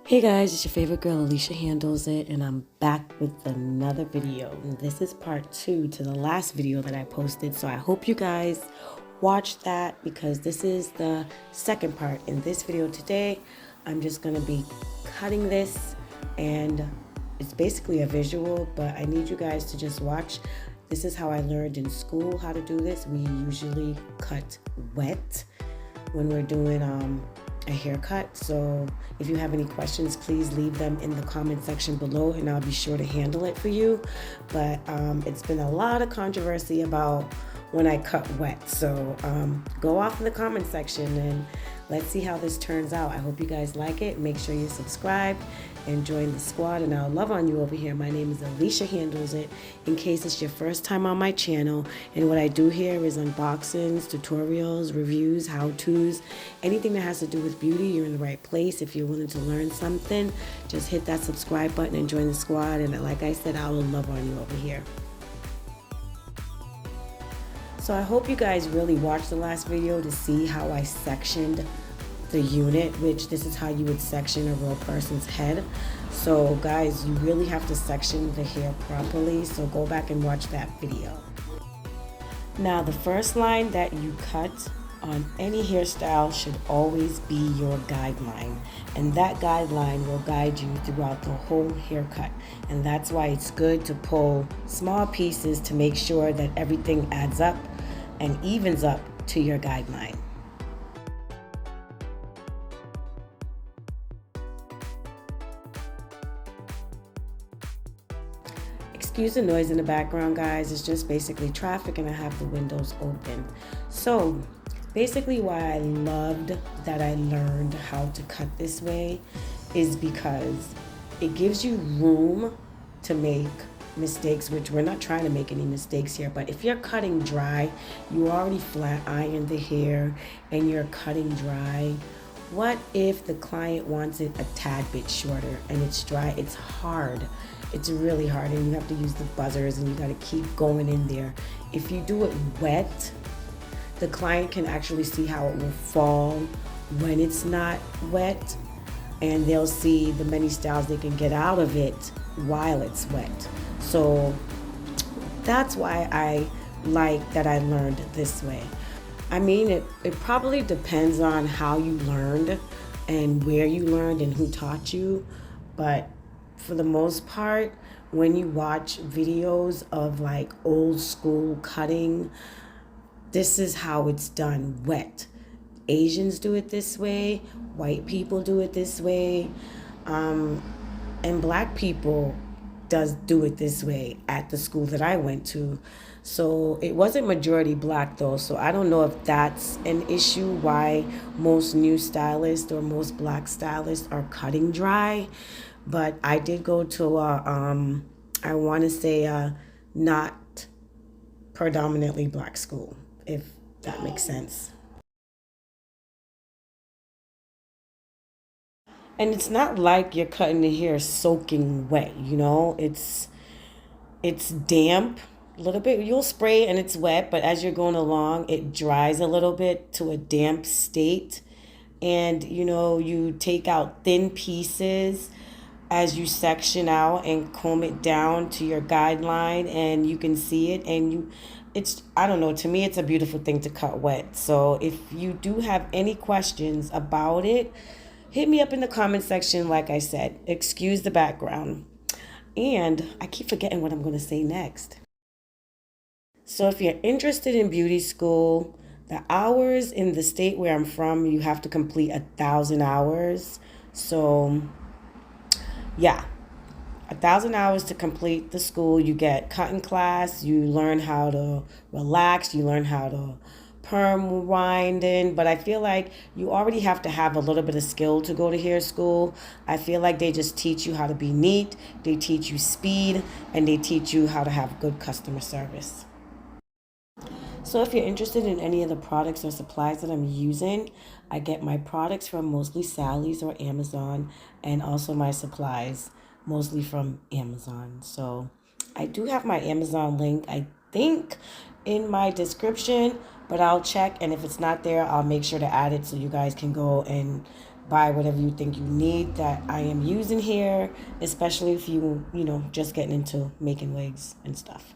Hey guys, it's your favorite girl Alicia Handles It, and I'm back with another video. And this is part 2 to the last video that I posted, so I hope you guys watch that because this is the second part. In this video today, I'm just going to be cutting this, and it's basically a visual, but I need you guys to just watch. This is how I learned in school how to do this. We usually cut wet when we're doing a haircut. So if you have any questions, please leave them in the comment section below and I'll be sure to handle it for you. But it's been a lot of controversy about when I cut wet. So go off in the comment section and let's see how this turns out. I hope you guys like it. Make sure you subscribe and join the squad, and I'll love on you over here. My name is Alicia Handles It, in case it's your first time on my channel. And what I do here is unboxings, tutorials, reviews, how-tos, anything that has to do with beauty. You're in the right place. If you're willing to learn something, just hit that subscribe button and join the squad. And like I said, I will love on you over here. So I hope you guys really watched the last video to see how I sectioned the unit, which this is how you would section a real person's head. So guys, you really have to section the hair properly, so go back and watch that video. Now the first line that you cut on any hairstyle should always be your guideline, and that guideline will guide you throughout the whole haircut. And that's why it's good to pull small pieces to make sure that everything adds up and evens up to your guideline. Excuse the noise in the background, guys. It's just basically traffic and I have the windows open. So basically why I loved that I learned how to cut this way is because it gives you room to make mistakes, which we're not trying to make any mistakes here. But if you're cutting dry, you already flat ironed the hair and you're cutting dry. What if the client wants it a tad bit shorter and it's dry? It's hard. It's really hard, and you have to use the buzzers and you got to keep going in there. If you do it wet, the client can actually see how it will fall when it's not wet, and they'll see the many styles they can get out of it while it's wet. So that's why I like that I learned this way. I mean, it probably depends on how you learned and where you learned and who taught you, but for the most part, when you watch videos of like old school cutting, this is how it's done wet. Asians do it this way, white people do it this way, and black people do it this way at the school that I went to. So it wasn't majority black though, so I don't know if that's an issue why most new stylists or most black stylists are cutting dry. But I did go to I want to say not predominantly black school, if that makes sense. And it's not like you're cutting the hair soaking wet, you know? It's damp a little bit. You'll spray and it's wet, but as you're going along, it dries a little bit to a damp state. And you know, you take out thin pieces as you section out and comb it down to your guideline, and you can see it, and it's, I don't know, to me it's a beautiful thing to cut wet. So if you do have any questions about it, hit me up in the comment section. Like I said, excuse the background, and I keep forgetting what I'm going to say next. So if you're interested in beauty school, the hours in the state where I'm from, you have to complete 1,000 hours. So yeah, 1,000 hours to complete the school. You get cutting class, you learn how to relax, you learn how to perm winding, but I feel like you already have to have a little bit of skill to go to hair school. I feel like they just teach you how to be neat, they teach you speed, and they teach you how to have good customer service. So if you're interested in any of the products or supplies that I'm using, I get my products from mostly Sally's or Amazon, and also my supplies mostly from Amazon. So I do have my Amazon link, I think, in my description, but I'll check, and if it's not there, I'll make sure to add it so you guys can go and buy whatever you think you need that I am using here, especially if you just getting into making wigs and stuff.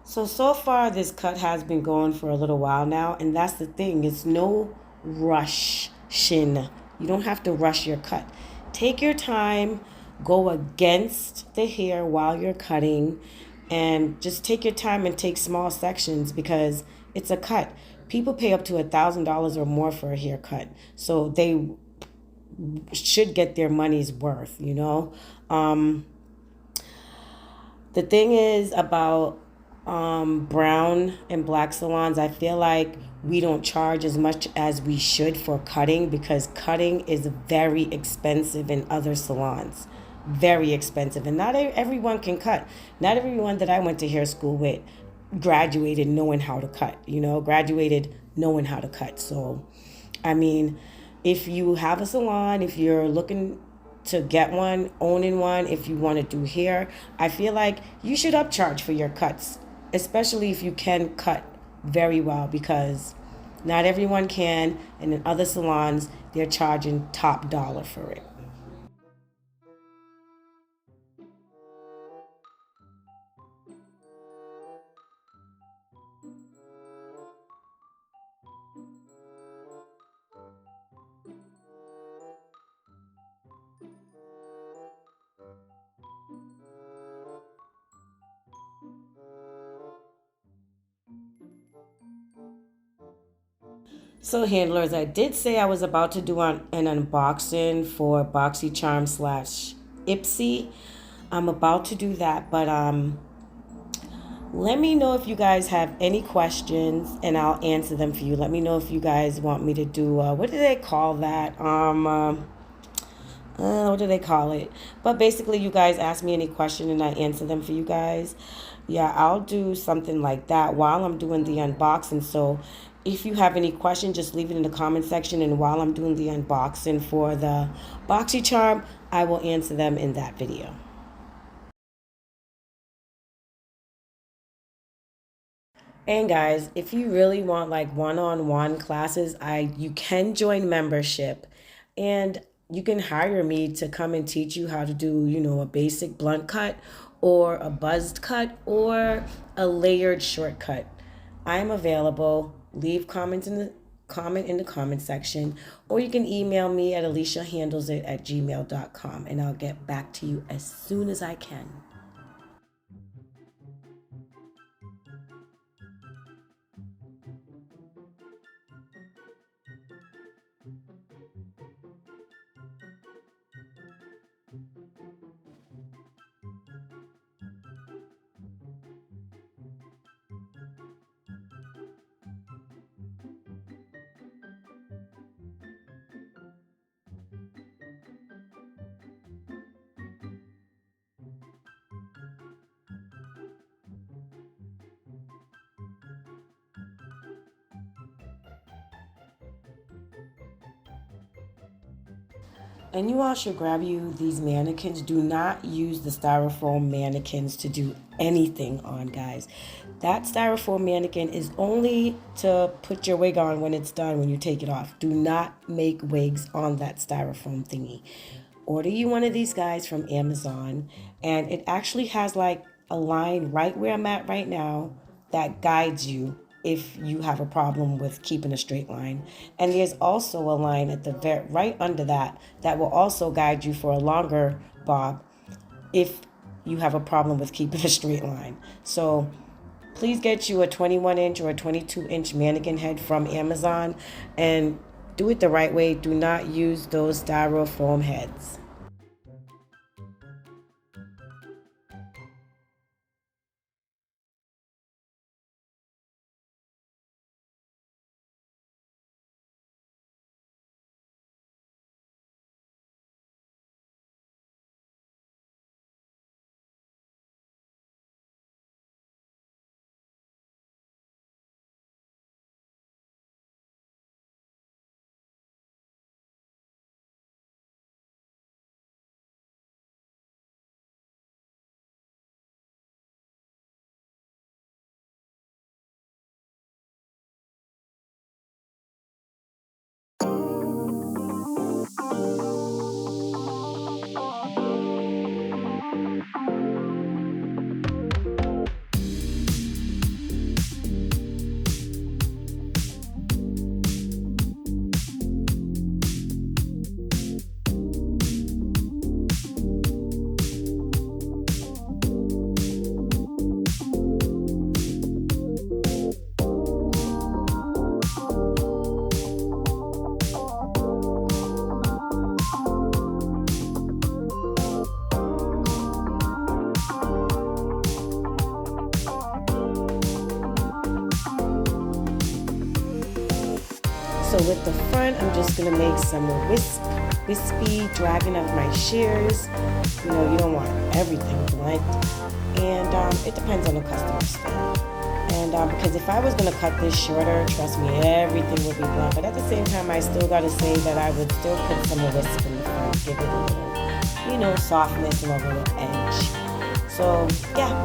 So far, this cut has been going for a little while now, and that's the thing. It's no rushing. You don't have to rush your cut. Take your time, go against the hair while you're cutting, and just take your time and take small sections because it's a cut. People pay up to $1,000 or more for a haircut, so they should get their money's worth. The thing is about brown and black salons, I feel like we don't charge as much as we should for cutting because cutting is very expensive in other salons. Very expensive. And not everyone can cut. Not everyone that I went to hair school with graduated knowing how to cut, graduated knowing how to cut. So, I mean, if you have a salon, if you're looking to get one, owning one, if you want to do hair, I feel like you should upcharge for your cuts, especially if you can cut very well because not everyone can, and in other salons, they're charging top dollar for it. So handlers, I did say I was about to do an unboxing for BoxyCharm slash Ipsy. I'm about to do that, but let me know if you guys have any questions and I'll answer them for you. Let me know if you guys want me to do what do they call that? What do they call it? But basically, you guys ask me any question and I answer them for you guys. Yeah, I'll do something like that while I'm doing the unboxing. So if you have any question, just leave it in the comment section. And while I'm doing the unboxing for the BoxyCharm, I will answer them in that video. And guys, if you really want like one-on-one classes, I you can join membership. And you can hire me to come and teach you how to do, a basic blunt cut or a buzzed cut or a layered shortcut. I'm available. Leave comments in the comment section, or you can email me at aliciahandlesit@gmail.com and I'll get back to you as soon as I can. And you all should grab you these mannequins. Do not use the styrofoam mannequins to do anything on, guys. That styrofoam mannequin is only to put your wig on when it's done, when you take it off. Do not make wigs on that styrofoam thingy. Order you one of these guys from Amazon, and it actually has like a line right where I'm at right now that guides you if you have a problem with keeping a straight line. And there's also a line at the right under that that will also guide you for a longer bob if you have a problem with keeping a straight line. So please get you a 21 inch or a 22-inch mannequin head from Amazon and do it the right way. Do not use those styrofoam heads. So with the front, I'm just gonna make some wispy dragging of my shears. You don't want everything blunt, and it depends on the customer's style. And because if I was gonna cut this shorter, trust me, everything would be blunt. But at the same time, I still gotta say that I would still put some wisp in the front, give it a little, softness and a little edge. So yeah.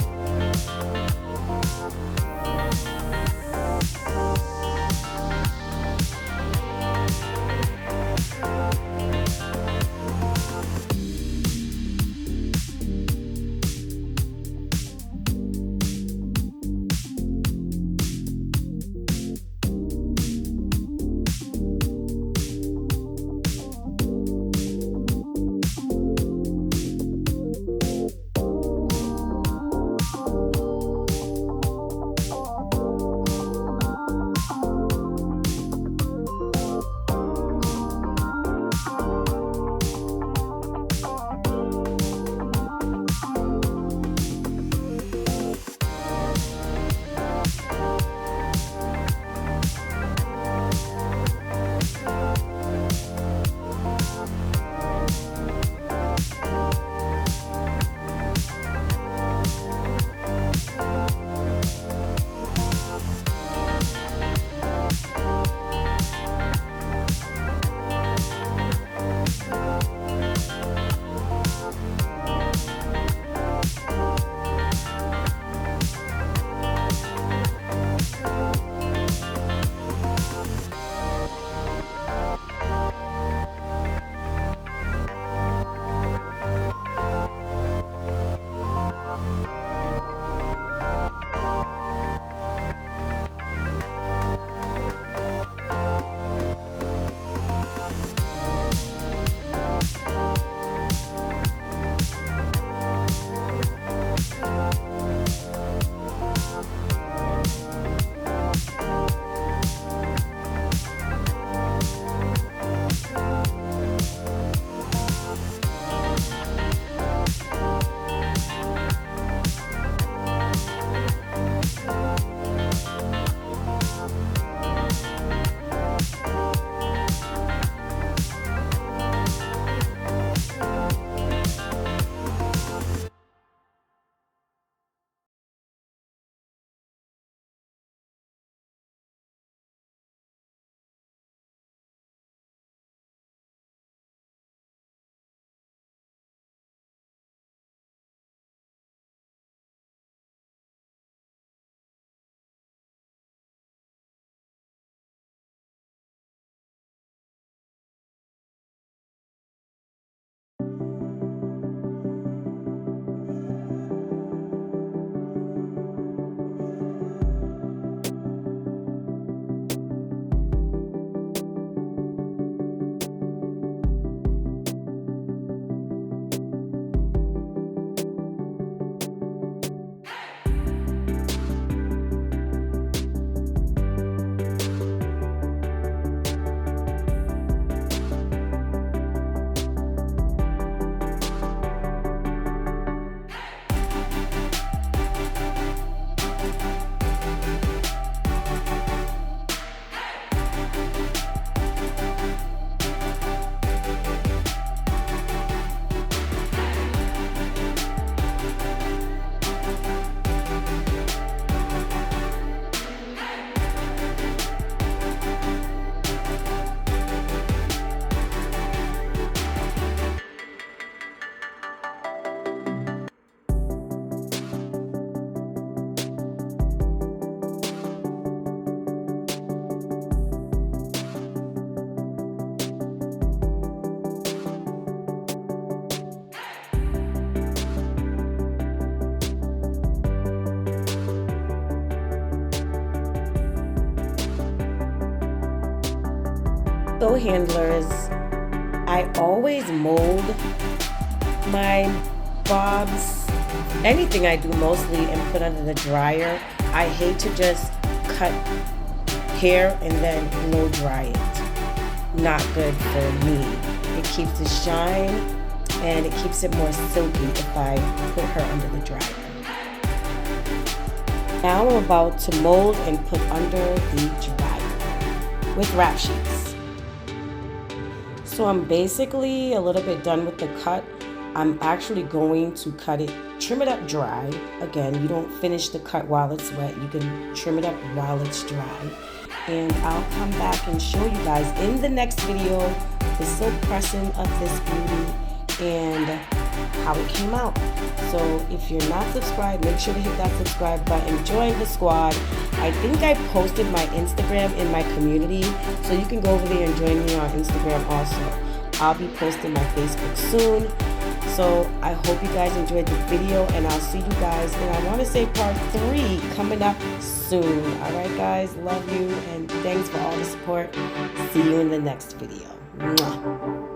sew handlers, I always mold my bobs, anything I do mostly, and put under the dryer. I hate to just cut hair and then blow dry it. Not good for me. It keeps the shine and it keeps it more silky if I put her under the dryer. Now I'm about to mold and put under the dryer with wrap sheets. So I'm basically a little bit done with the cut. I'm actually going to cut it, trim it up dry. Again, you don't finish the cut while it's wet. You can trim it up while it's dry. And I'll come back and show you guys in the next video the silk pressing of this beauty and how it came out. So if you're not subscribed, make sure to hit that subscribe button. Join the squad. I think I posted my Instagram in my community, so you can go over there and join me on Instagram also. I'll be posting my Facebook soon. So I hope you guys enjoyed the video, and I'll see you guys, and I want to say part 3 coming up soon. Alright guys, love you and thanks for all the support. See you in the next video. Mwah.